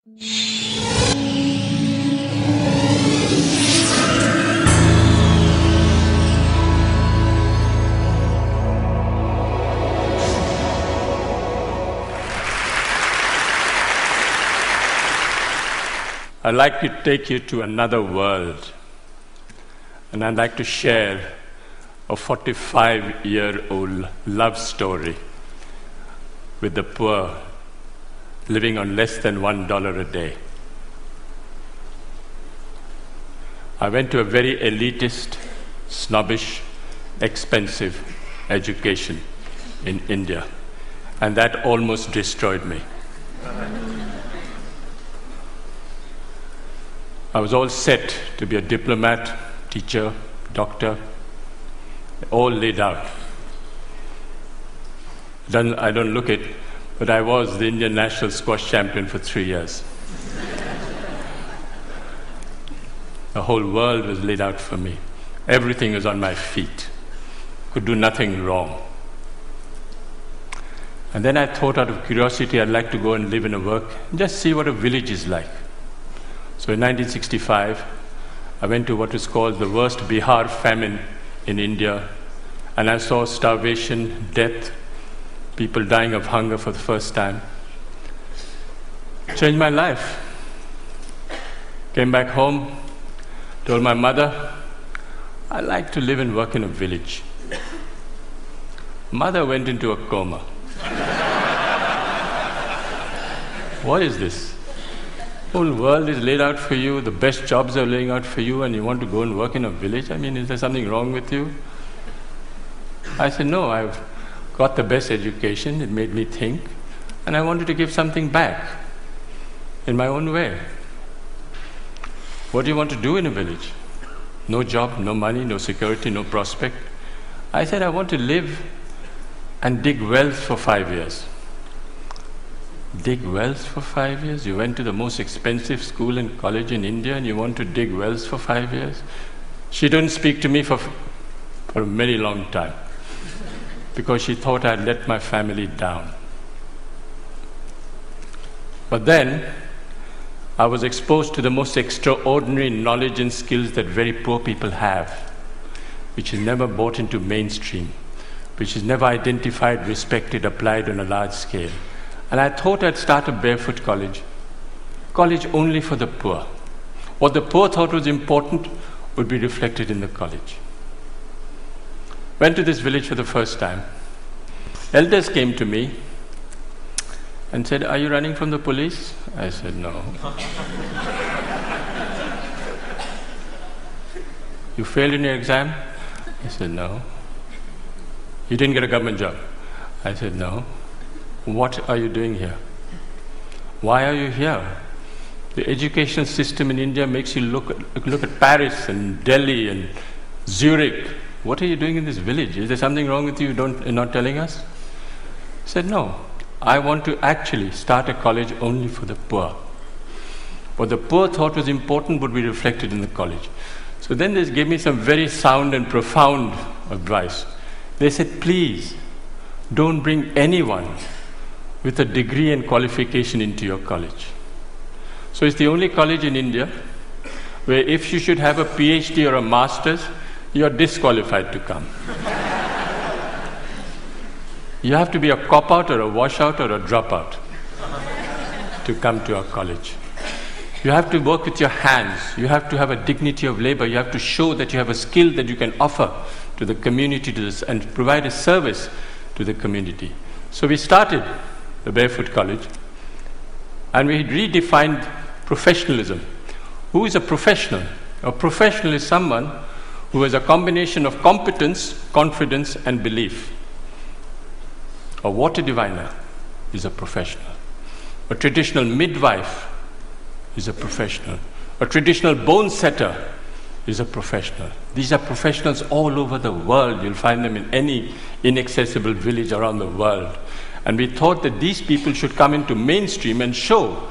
I'd like to take you to another world, and I'd like to share a 45-year-old love story with the poor living on less than $1 a day. I went to a very elitist, snobbish, expensive education in India, and that almost destroyed me. I was all set to be a diplomat, teacher, doctor, all laid out. I don't look it, but I was the Indian national squash champion for 3 years. The whole world was laid out for me. Everything was on my feet. Could do nothing wrong. And then I thought, out of curiosity, I'd like to go and live and work and just see what a village is like. So in 1965, I went to what was called the worst Bihar famine in India, and I saw starvation, death, people dying of hunger for the first time. Changed my life. Came back home, told my mother, I like to live and work in a village. Mother went into a coma. What is this? The whole world is laid out for you, the best jobs are laying out for you, and you want to go and work in a village? I mean, is there something wrong with you? I said, no, I've got the best education, it made me think, and I wanted to give something back in my own way. What do you want to do in a village? No job, no money, no security, no prospect. I said, I want to live and dig wells for 5 years. Dig wells for 5 years? You went to the most expensive school and college in India and you want to dig wells for 5 years? She didn't speak to me for a very long time because she thought I'd let my family down. But then I was exposed to the most extraordinary knowledge and skills that very poor people have, which is never brought into mainstream, which is never identified, respected, applied on a large scale. And I thought I'd start a barefoot college only for the poor. What the poor thought was important would be reflected in the college. Went to this village for the first time. Elders came to me and said, are you running from the police? I said, no. You failed in your exam? I said, no. You didn't get a government job? I said, no. What are you doing here? Why are you here? The education system in India makes you look at Paris and Delhi and Zurich. What are you doing in this village? Is there something wrong with you you're not telling us? I said, no. I want to actually start a college only for the poor. What the poor thought was important would be reflected in the college. So then they gave me some very sound and profound advice. They said, please, don't bring anyone with a degree and qualification into your college. So it's the only college in India where if you should have a PhD or a master's, you're disqualified to come. You have to be a cop-out or a washout or a dropout to come to our college. You have to work with your hands. You have to have a dignity of labor. You have to show that you have a skill that you can offer to the community and provide a service to the community. So we started the Barefoot College and we redefined professionalism. Who is a professional? A professional is someone who has a combination of competence, confidence and belief. A water diviner is a professional. A traditional midwife is a professional. A traditional bone setter is a professional. These are professionals all over the world. You'll find them in any inaccessible village around the world. And we thought that these people should come into mainstream and show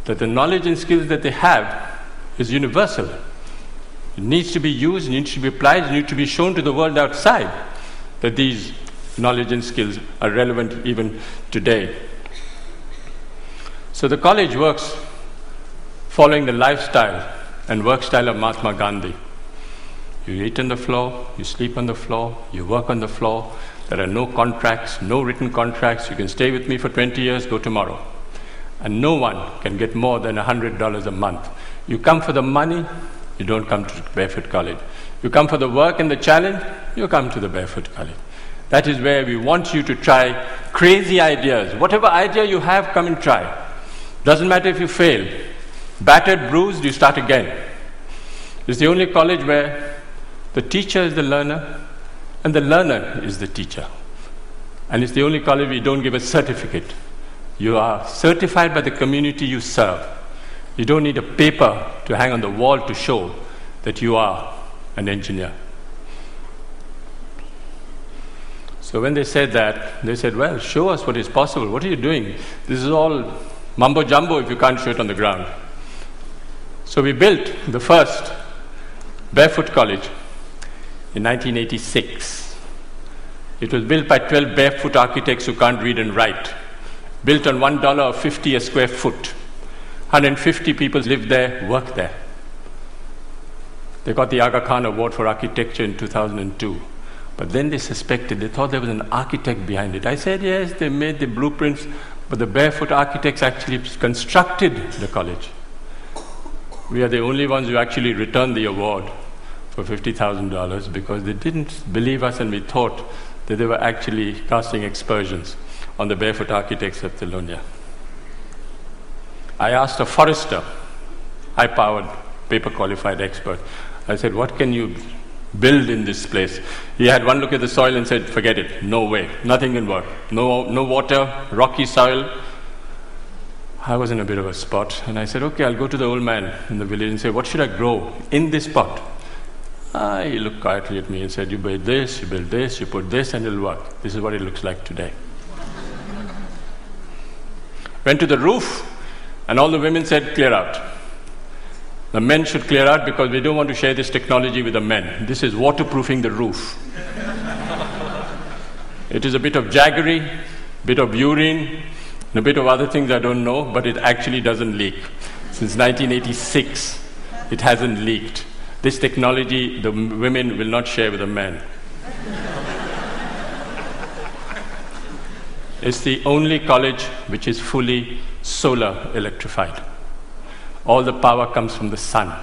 that the knowledge and skills that they have is universal. It needs to be used, it needs to be applied, it needs to be shown to the world outside that these knowledge and skills are relevant even today. So the college works following the lifestyle and work style of Mahatma Gandhi. You eat on the floor, you sleep on the floor, you work on the floor. There are no contracts, no written contracts. You can stay with me for 20 years, go tomorrow. And no one can get more than $100 a month. You come for the money, you don't come to Barefoot College. You come for the work and the challenge, you come to the Barefoot College. That is where we want you to try crazy ideas. Whatever idea you have, come and try. Doesn't matter if you fail. Battered, bruised, you start again. It's the only college where the teacher is the learner and the learner is the teacher. And it's the only college where you don't give a certificate. You are certified by the community you serve. You don't need a paper to hang on the wall to show that you are an engineer. So when they said that, they said, well, show us what is possible. What are you doing? This is all mumbo jumbo if you can't show it on the ground. So we built the first Barefoot College in 1986. It was built by 12 barefoot architects who can't read and write. Built on $1.50 a square foot. 150 people lived there, worked there. They got the Aga Khan Award for Architecture in 2002. But then they suspected, they thought there was an architect behind it. I said, yes, they made the blueprints, but the barefoot architects actually constructed the college. We are the only ones who actually returned the award for $50,000 because they didn't believe us and we thought that they were actually casting aspersions on the barefoot architects of Thilonia. I asked a forester, high-powered, paper-qualified expert. I said, what can you build in this place? He had one look at the soil and said, forget it, no way, nothing can work. No water, rocky soil. I was in a bit of a spot, and I said, okay, I'll go to the old man in the village and say, what should I grow in this pot? He looked quietly at me and said, you build this, you put this, and it'll work. This is what it looks like today. Went to the roof, and all the women said, clear out. The men should clear out because we don't want to share this technology with the men. This is waterproofing the roof. It is a bit of jaggery, bit of urine, and a bit of other things I don't know, but it actually doesn't leak. Since 1986, it hasn't leaked. This technology, the women will not share with the men. It's the only college which is fully solar electrified. All the power comes from the sun.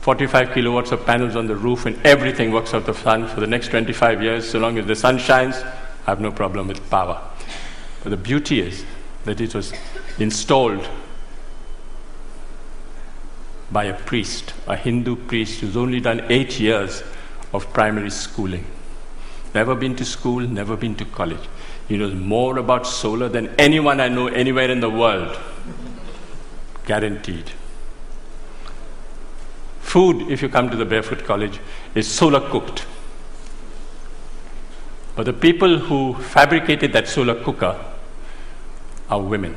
45 kilowatts of panels on the roof and everything works out of the sun for the next 25 years. So long as the sun shines, I have no problem with power. But the beauty is that it was installed by a priest, a Hindu priest who's only done 8 years of primary schooling. Never been to school, never been to college. He knows more about solar than anyone I know anywhere in the world. Guaranteed. Food, if you come to the Barefoot College, is solar cooked. But the people who fabricated that solar cooker are women.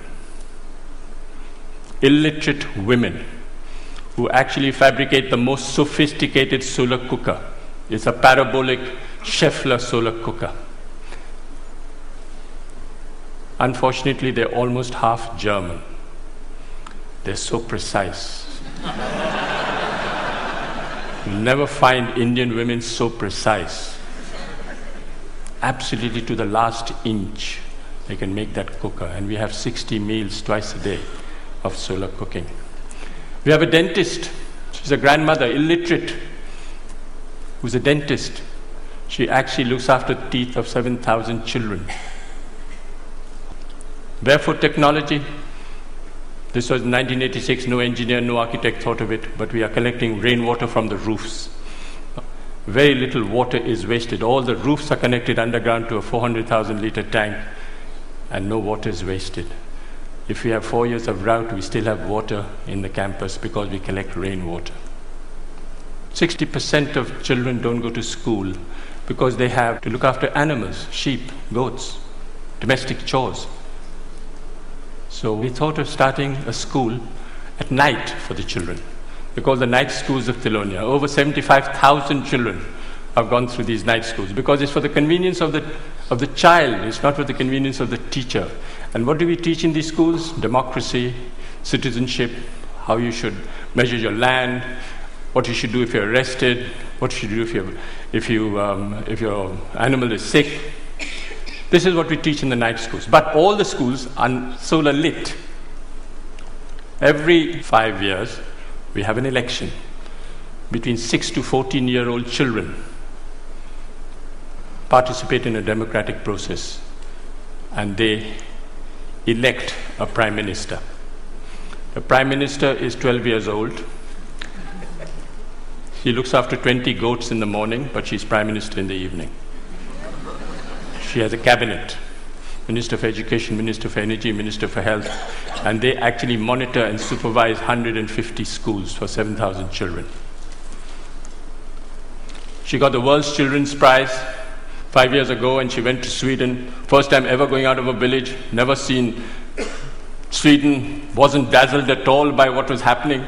Illiterate women who actually fabricate the most sophisticated solar cooker. It's a parabolic Schaeffler solar cooker. Unfortunately, they're almost half German. They're so precise. You'll never find Indian women so precise. Absolutely to the last inch, they can make that cooker. And we have 60 meals twice a day of solar cooking. We have a dentist. She's a grandmother, illiterate, who's a dentist. She actually looks after the teeth of 7,000 children. Barefoot technology. This was 1986, no engineer, no architect thought of it, but we are collecting rainwater from the roofs. Very little water is wasted. All the roofs are connected underground to a 400,000 liter tank, and no water is wasted. If we have 4 years of drought, we still have water in the campus because we collect rainwater. 60% of children don't go to school because they have to look after animals, sheep, goats, domestic chores. So we thought of starting a school at night for the children. We call the night schools of Thilonia. Over 75,000 children have gone through these night schools because it's for the convenience of the child, it's not for the convenience of the teacher. And what do we teach in these schools? Democracy, citizenship, how you should measure your land, what you should do if you're arrested, what you should do if your animal is sick. This is what we teach in the night schools. But all the schools are solar lit. Every 5 years, we have an election between 6 to 14-year-old children participate in a democratic process, and they elect a prime minister. The prime minister is 12 years old. She looks after 20 goats in the morning, but she's prime minister in the evening. She has a cabinet, Minister for Education, Minister for Energy, Minister for Health, and they actually monitor and supervise 150 schools for 7,000 children. She got the World's Children's Prize 5 years ago, and she went to Sweden. First time ever going out of a village, never seen Sweden, wasn't dazzled at all by what was happening.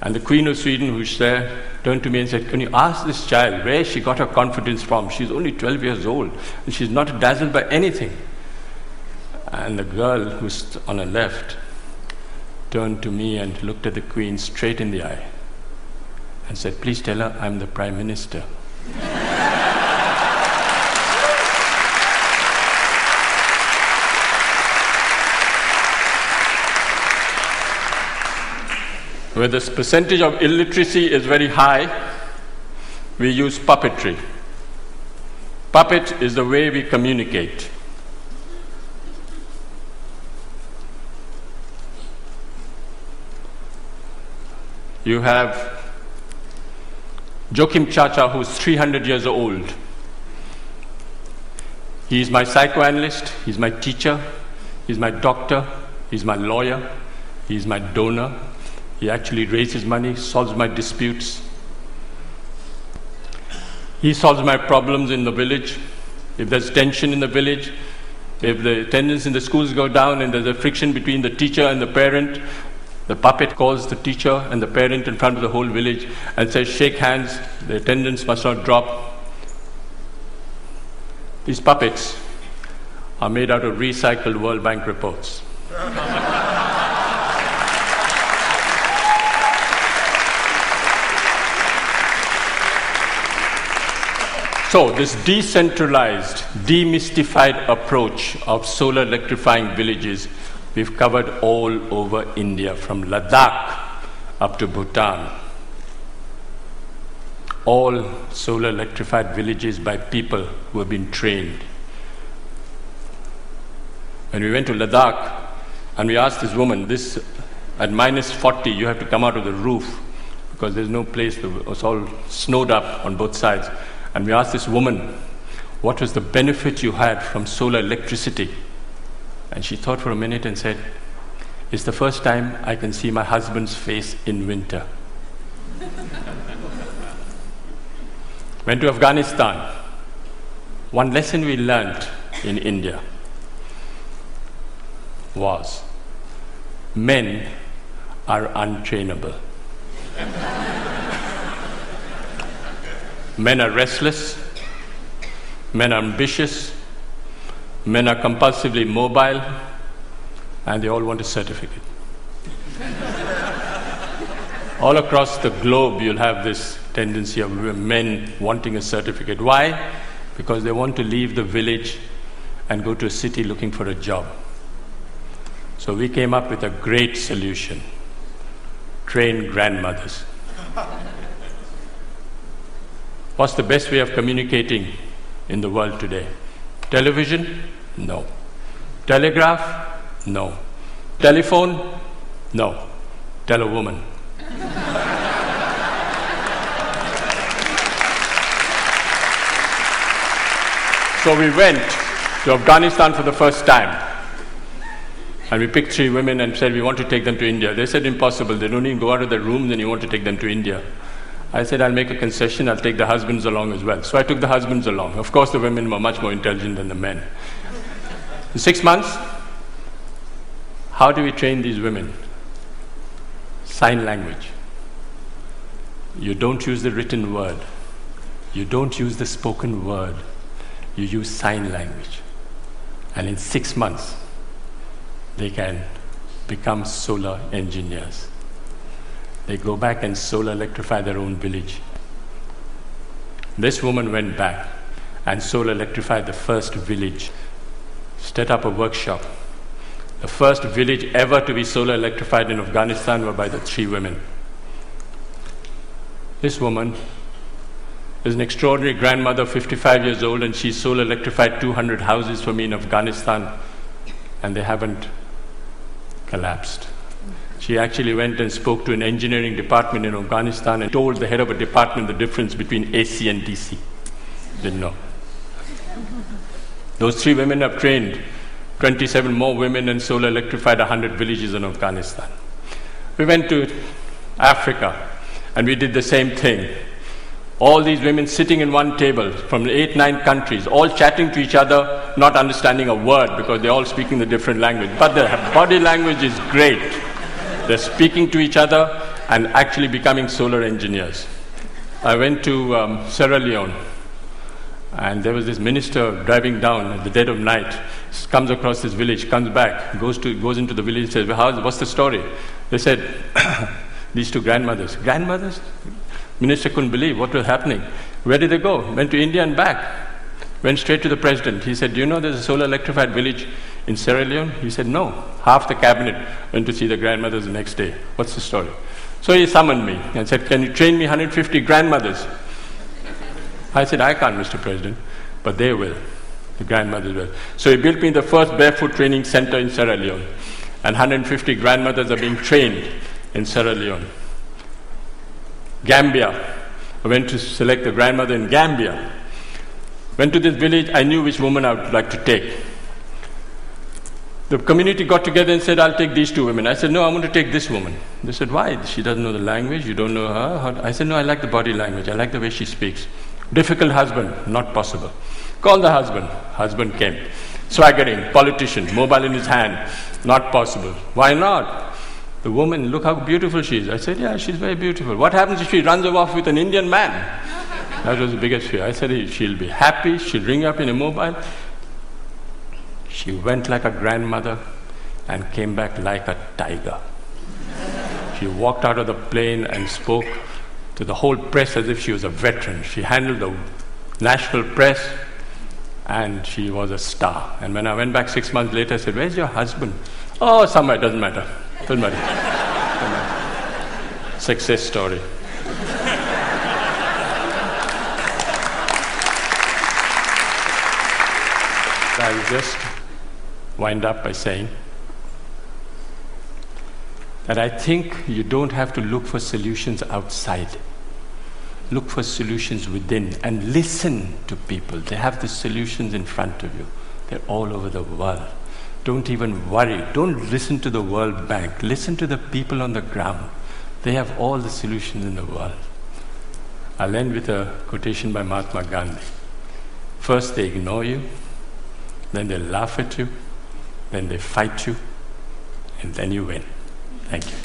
And the Queen of Sweden, who's there, turned to me and said, "Can you ask this child where she got her confidence from? She's only 12 years old, and she's not dazzled by anything." And the girl who's on her left turned to me and looked at the Queen straight in the eye and said, "Please tell her I'm the Prime Minister." Where the percentage of illiteracy is very high, we use puppetry. Puppet is the way we communicate. You have Joachim Chacha, who's 300 years old. He's my psychoanalyst, he's my teacher, he's my doctor, he's my lawyer, he's my donor. He actually raises money, solves my disputes. He solves my problems in the village. If there's tension in the village, if the attendance in the schools go down and there's a friction between the teacher and the parent, the puppet calls the teacher and the parent in front of the whole village and says, "Shake hands, the attendance must not drop." These puppets are made out of recycled World Bank reports. So this decentralized, demystified approach of solar electrifying villages, we've covered all over India, from Ladakh up to Bhutan. All solar electrified villages by people who have been trained. When we went to Ladakh and we asked this woman, at minus 40 you have to come out of the roof because there's no place, it's all snowed up on both sides. And we asked this woman, what was the benefit you had from solar electricity? And she thought for a minute and said, "It's the first time I can see my husband's face in winter." Went to Afghanistan. One lesson we learned in India was men are untrainable. Men are restless, men are ambitious, men are compulsively mobile, and they all want a certificate. All across the globe, you'll have this tendency of men wanting a certificate. Why? Because they want to leave the village and go to a city looking for a job. So we came up with a great solution: train grandmothers. What's the best way of communicating in the world today? Television? No. Telegraph? No. Telephone? No. Tell a woman. So we went to Afghanistan for the first time. And we picked 3 women and said, we want to take them to India. They said, impossible. They don't even go out of their rooms and you want to take them to India. I said, I'll make a concession, I'll take the husbands along as well. So I took the husbands along. Of course, the women were much more intelligent than the men. In 6 months, how do we train these women? Sign language. You don't use the written word. You don't use the spoken word. You use sign language. And in 6 months, they can become solar engineers. They go back and solar electrify their own village. This woman went back and solar electrified the first village, set up a workshop. The first village ever to be solar electrified in Afghanistan were by the 3 women. This woman is an extraordinary grandmother, 55 years old, and she solar electrified 200 houses for me in Afghanistan, and they haven't collapsed. She actually went and spoke to an engineering department in Afghanistan and told the head of a department the difference between AC and DC. Didn't know. Those 3 women have trained 27 more women and solar electrified 100 villages in Afghanistan. We went to Africa and we did the same thing. All these women sitting in one table from 8, 9 countries, all chatting to each other, not understanding a word because they're all speaking the different language. But their body language is great. They're speaking to each other and actually becoming solar engineers. I went to Sierra Leone, and there was this minister driving down at the dead of night, comes across this village, comes back, goes into the village, says, well, what's the story? They said, these 2 grandmothers. Grandmothers? Minister couldn't believe what was happening. Where did they go? Went to India and back. Went straight to the president. He said, do you know there's a solar electrified village in Sierra Leone? He said, no. Half the cabinet went to see the grandmothers the next day. What's the story? So he summoned me and said, can you train me 150 grandmothers? I said, I can't, Mr. President, but they will. The grandmothers will. So he built me the first barefoot training center in Sierra Leone, and 150 grandmothers are being trained in Sierra Leone. Gambia. I went to select a grandmother in Gambia. Went to this village, I knew which woman I would like to take. The community got together and said, I'll take these 2 women. I said, no, I want to take this woman. They said, why? She doesn't know the language, you don't know her. I said, no, I like the body language, I like the way she speaks. Difficult husband, not possible. Call the husband. Husband came. Swaggering, politician, mobile in his hand, not possible. Why not? The woman, look how beautiful she is. I said, yeah, she's very beautiful. What happens if she runs off with an Indian man? That was the biggest fear. I said, she'll be happy, she'll ring up in a mobile. She went like a grandmother and came back like a tiger. She walked out of the plane and spoke to the whole press as if she was a veteran. She handled the national press and she was a star. And when I went back 6 months later, I said, where's your husband? Oh, somewhere, doesn't matter. Doesn't matter. Doesn't matter. Success story. I'll just wind up by saying that I think you don't have to look for solutions outside. Look for solutions within and listen to people. They have the solutions in front of you. They're all over the world. Don't even worry. Don't listen to the World Bank. Listen to the people on the ground. They have all the solutions in the world. I'll end with a quotation by Mahatma Gandhi. First they ignore you, then they laugh at you, then they fight you, and then you win. Thank you.